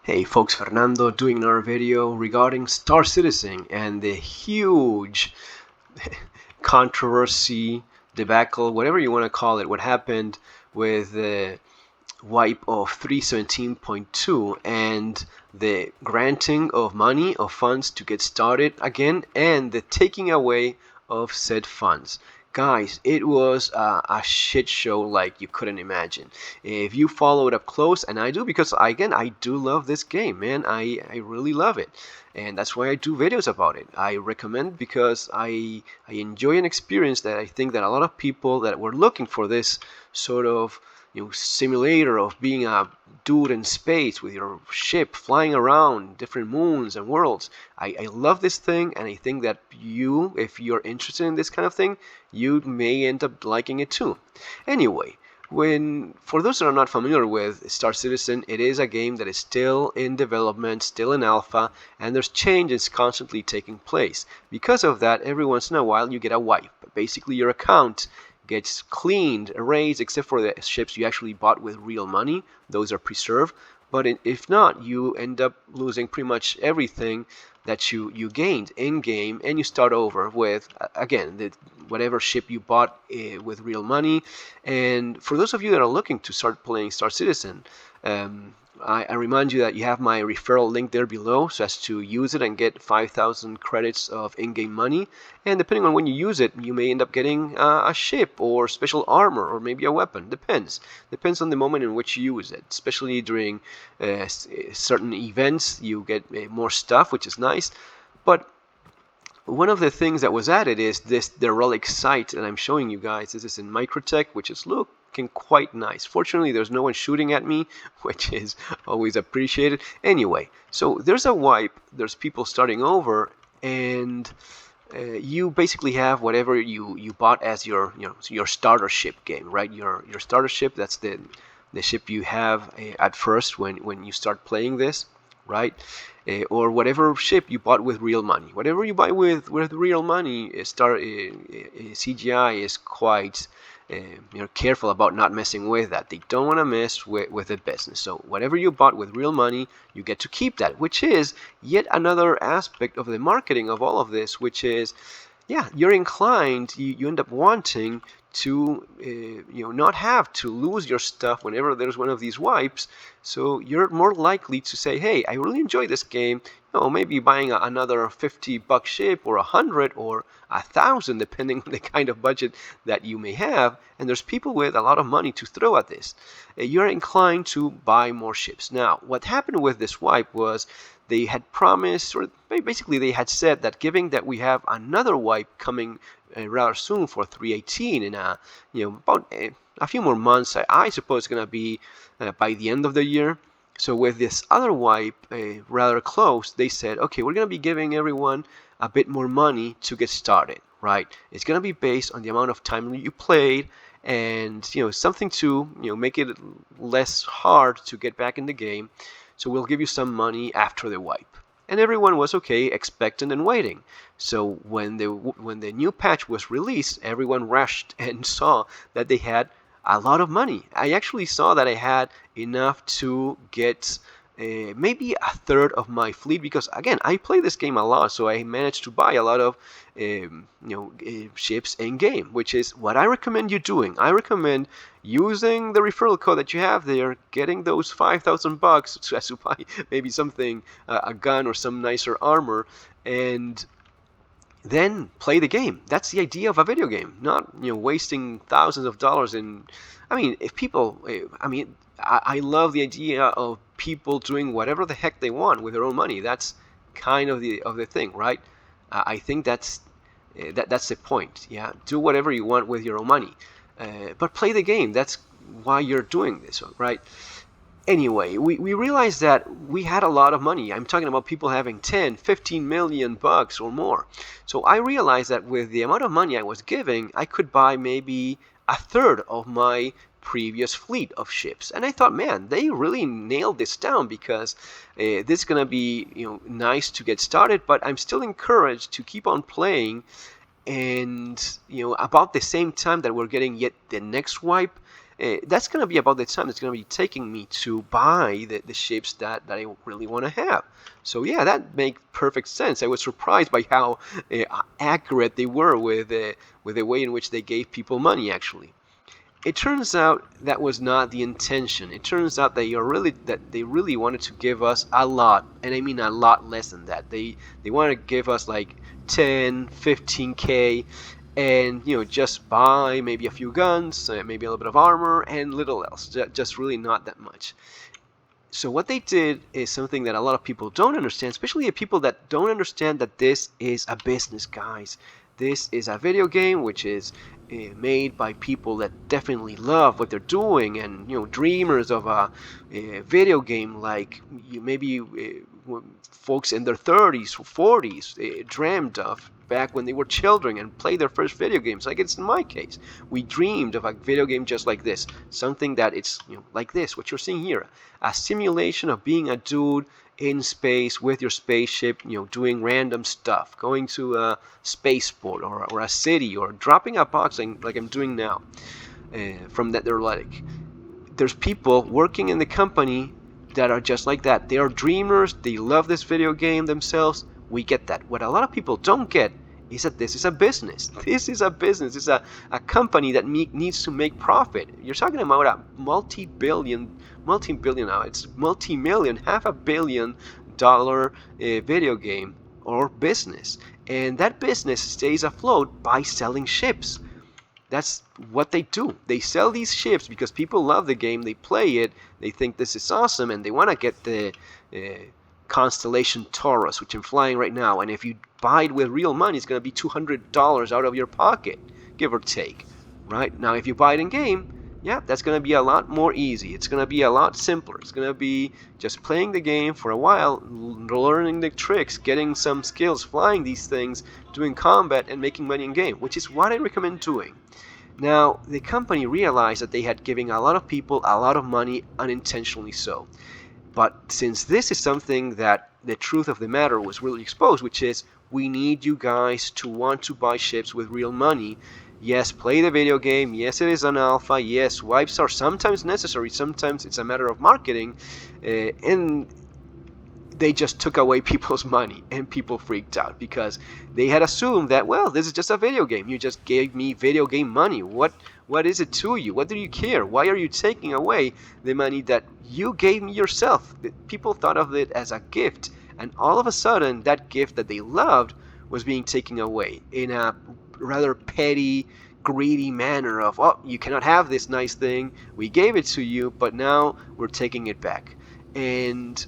Hey folks, Fernando doing another video regarding Star Citizen and the huge controversy, debacle, whatever you want to call it, what happened with the wipe of 317.2 and the granting of money, of funds to get started again, and the taking away of said funds. Guys, it was a shit show like you couldn't imagine. If you follow it up close, and I do because, again, I do love this game, man. I really love it. And that's why I do videos about it. I recommend because I enjoy an experience that I think that a lot of people that were looking for this sort of simulator of being a dude in space with your ship flying around different moons and worlds. I love this thing, and I think that you, if you're interested in this kind of thing, you may end up liking it too. Anyway, for those that are not familiar with Star Citizen, it is a game that is still in development, still in alpha, and there's changes constantly taking place. Because of that, every once in a while you get a wipe. Basically, your account gets cleaned, erased, except for the ships you actually bought with real money. Those are preserved. But if not, you end up losing pretty much everything that you gained in game, and you start over with again whatever ship you bought with real money. And for those of you that are looking to start playing Star Citizen, I remind you that you have my referral link there below, so as to use it and get 5,000 credits of in-game money. And depending on when you use it, you may end up getting a ship or special armor or maybe a weapon. Depends on the moment in which you use it. Especially during certain events, you get more stuff, which is nice. But one of the things that was added is the relic site that I'm showing you guys. This is in Microtech, which is looking quite nice. Fortunately, there's no one shooting at me, which is always appreciated. Anyway, so there's a wipe, there's people starting over, and you basically have whatever you bought as your your starter ship game, right? Your starter ship, that's the ship you have at first when you start playing this, right? Or whatever ship you bought with real money. Whatever you buy with real money, CGI is quite careful about not messing with that. They don't want to mess with the business. So whatever you bought with real money, you get to keep that, which is yet another aspect of the marketing of all of this, which is, yeah, you're inclined, you end up wanting to not have to lose your stuff whenever there's one of these wipes. So you're more likely to say, hey, I really enjoy this game. Maybe buying another $50 ship, or 100, or 1,000, depending on the kind of budget that you may have. And there's people with a lot of money to throw at this. You're inclined to buy more ships. Now, what happened with this wipe was they had promised, or basically they had said that given that we have another wipe coming rather soon for 318 in about a few more months, I suppose it's going to be by the end of the year. So with this other wipe rather close, they said, okay, we're going to be giving everyone a bit more money to get started, right? It's going to be based on the amount of time you played, and something to make it less hard to get back in the game. So we'll give you some money after the wipe. And everyone was okay, expectant and waiting. So when the new patch was released, everyone rushed and saw that they had a lot of money. I actually saw that I had enough to get maybe a third of my fleet, because again, I play this game a lot, so I managed to buy a lot of ships in game, which is what I recommend you doing. I recommend using the referral code that you have there, getting those 5,000 bucks to buy maybe something, a gun or some nicer armor, and then play the game. That's the idea of a video game, not wasting thousands of dollars in. I mean, if people, I love the idea of people doing whatever the heck they want with their own money. That's kind of the thing, right? I think that's the point. Yeah, do whatever you want with your own money, but play the game. That's why you're doing this, right? Anyway, we realized that we had a lot of money. I'm talking about people having 10, 15 million bucks or more. So I realized that with the amount of money I was giving, I could buy maybe a third of my previous fleet of ships. And I thought, man, they really nailed this down, because this is going to be nice to get started, but I'm still encouraged to keep on playing. And about the same time that we're getting yet the next wipe, that's going to be about the time that's going to be taking me to buy the ships that I really want to have. So yeah, that makes perfect sense. I was surprised by how accurate they were with the way in which they gave people money, actually. It turns out that was not the intention. It turns out that they really wanted to give us a lot, and I mean a lot less than that. They wanted to give us like 10, 15K, and just buy maybe a few guns, maybe a little bit of armor, and little else. Just really not that much. So what they did is something that a lot of people don't understand, especially the people that don't understand that this is a business, guys. This is a video game which is made by people that definitely love what they're doing, and dreamers of a video game like maybe folks in their 30s or 40s dreamed of back when they were children and played their first video games. Like it's in my case, we dreamed of a video game just like this, something that it's like this, what you're seeing here, a simulation of being a dude in space with your spaceship, doing random stuff, going to a spaceport or a city, or dropping a box like I'm doing now from that. They're like, there's people working in the company that are just like that. They are dreamers. They love this video game themselves. We get that. What a lot of people don't get is that this is a business. This is a business. It's a company that needs to make profit. You're talking about a multi-billion, it's multi-million, $500 million video game or business. And that business stays afloat by selling ships. That's what they do. They sell these ships because people love the game, they play it, they think this is awesome, and they want to get the Constellation Taurus, which I'm flying right now. And if you buy it with real money, it's going to be $200 out of your pocket, give or take. Right? Now, if you buy it in game, yeah, that's going to be a lot more easy. It's going to be a lot simpler. It's going to be just playing the game for a while, learning the tricks, getting some skills, flying these things, doing combat, and making money in game, which is what I recommend doing. Now, the company realized that they had given a lot of people a lot of money unintentionally so. But since this is something that the truth of the matter was really exposed, which is we need you guys to want to buy ships with real money. Yes, play the video game. Yes, it is an alpha. Yes, wipes are sometimes necessary. Sometimes it's a matter of marketing. And they just took away people's money, and people freaked out because they had assumed that, well, this is just a video game. You just gave me video game money. What is it to you? What do you care? Why are you taking away the money that you gave me yourself? People thought of it as a gift, and all of a sudden that gift that they loved was being taken away in a rather petty, greedy manner of, oh, you cannot have this nice thing. We gave it to you, but now we're taking it back. And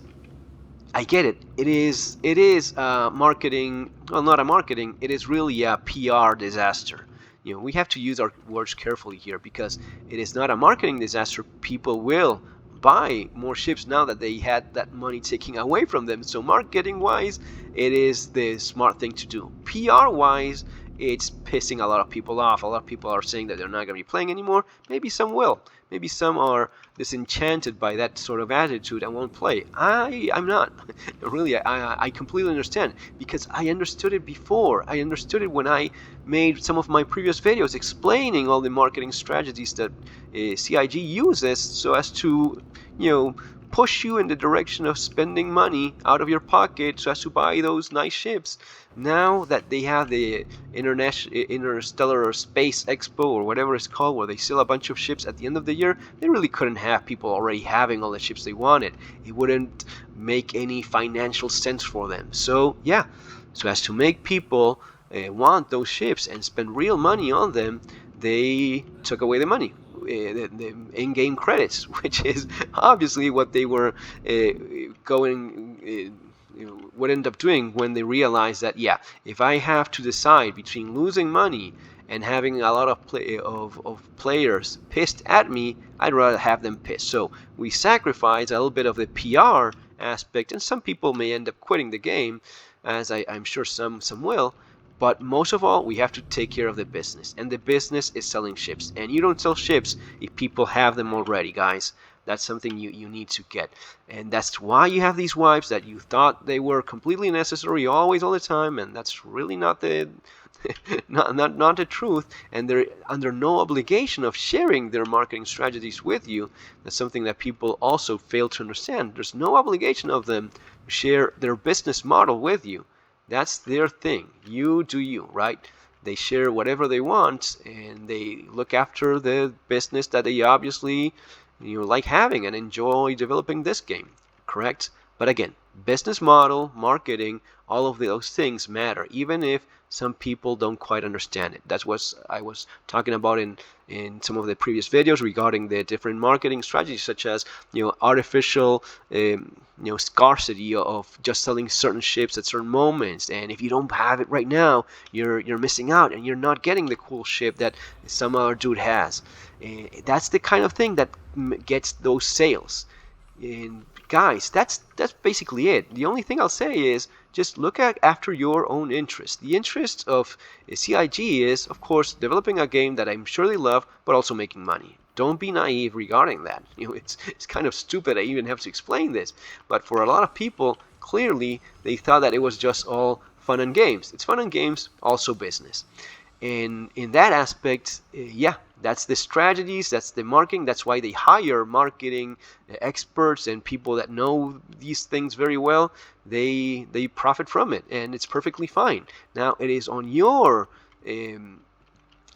I get it. It is marketing. Well, not a marketing. It is really a PR disaster. We have to use our words carefully here because it is not a marketing disaster. People will buy more ships now that they had that money taken away from them. So marketing-wise, it is the smart thing to do. PR-wise, it's pissing a lot of people off. A lot of people are saying that they're not going to be playing anymore. Maybe some will. Maybe some are disenchanted by that sort of attitude and won't play. I'm not. Really, I completely understand because I understood it before. I understood it when I made some of my previous videos explaining all the marketing strategies that CIG uses so as to, push you in the direction of spending money out of your pocket so as to buy those nice ships. Now that they have the Interstellar Space Expo or whatever it's called, where they sell a bunch of ships at the end of the year, they really couldn't have people already having all the ships they wanted. It wouldn't make any financial sense for them. So yeah, so as to make people want those ships and spend real money on them, they took away the money. The in-game credits, which is obviously what they were would end up doing when they realized that, yeah, if I have to decide between losing money and having a lot of players pissed at me, I'd rather have them pissed. So we sacrifice a little bit of the PR aspect, and some people may end up quitting the game, as I'm sure some will. But most of all, we have to take care of the business. And the business is selling ships. And you don't sell ships if people have them already, guys. That's something you need to get. And that's why you have these wipes that you thought they were completely necessary always, all the time. And that's really not the not the truth, and they're under no obligation of sharing their marketing strategies with you. That's something that people also fail to understand. There's no obligation of them to share their business model with you. That's their thing. You do you, right? They share whatever they want, and they look after the business that they obviously like having and enjoy developing this game, correct? But again, business model, marketing, all of those things matter, even if some people don't quite understand it. That's what I was talking about in some of the previous videos regarding the different marketing strategies, such as artificial scarcity of just selling certain ships at certain moments, and if you don't have it right now, you're missing out, and you're not getting the cool ship that some other dude has. And that's the kind of thing that gets those sales. And guys, that's basically it. The only thing I'll say is just look at after your own interest. The interest of CIG is, of course, developing a game that I'm sure they love, but also making money. Don't be naive regarding that. It's kind of stupid I even have to explain this, but for a lot of people, clearly they thought that it was just all fun and games. It's fun and games, also business. And in that aspect, yeah, that's the strategies, that's the marketing. That's why they hire marketing experts and people that know these things very well. They profit from it, and it's perfectly fine. Now it is on your end,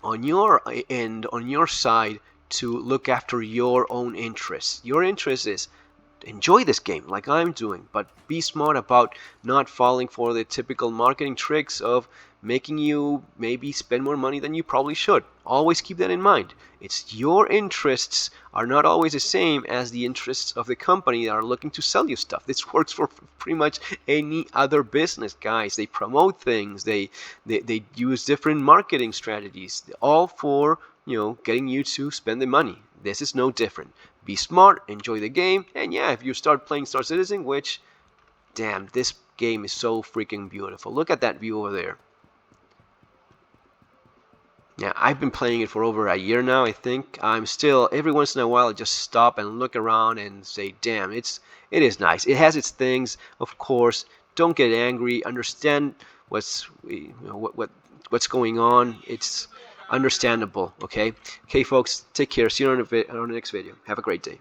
on your side, to look after your own interests. Your interest is enjoy this game like I'm doing, but be smart about not falling for the typical marketing tricks of making you maybe spend more money than you probably should. Always keep that in mind. It's your interests are not always the same as the interests of the company that are looking to sell you stuff. This works for pretty much any other business, guys. They promote things, they use different marketing strategies, all for getting you to spend the money. This is no different. Be smart, enjoy the game, and yeah, if you start playing Star Citizen, which, damn, this game is so freaking beautiful. Look at that view over there. Yeah, I've been playing it for over a year now, I think. I'm still, every once in a while, I just stop and look around and say, damn, it is nice. It has its things, of course. Don't get angry. Understand what's going on. It's understandable, okay? Okay, folks, take care. See you on the next video. Have a great day.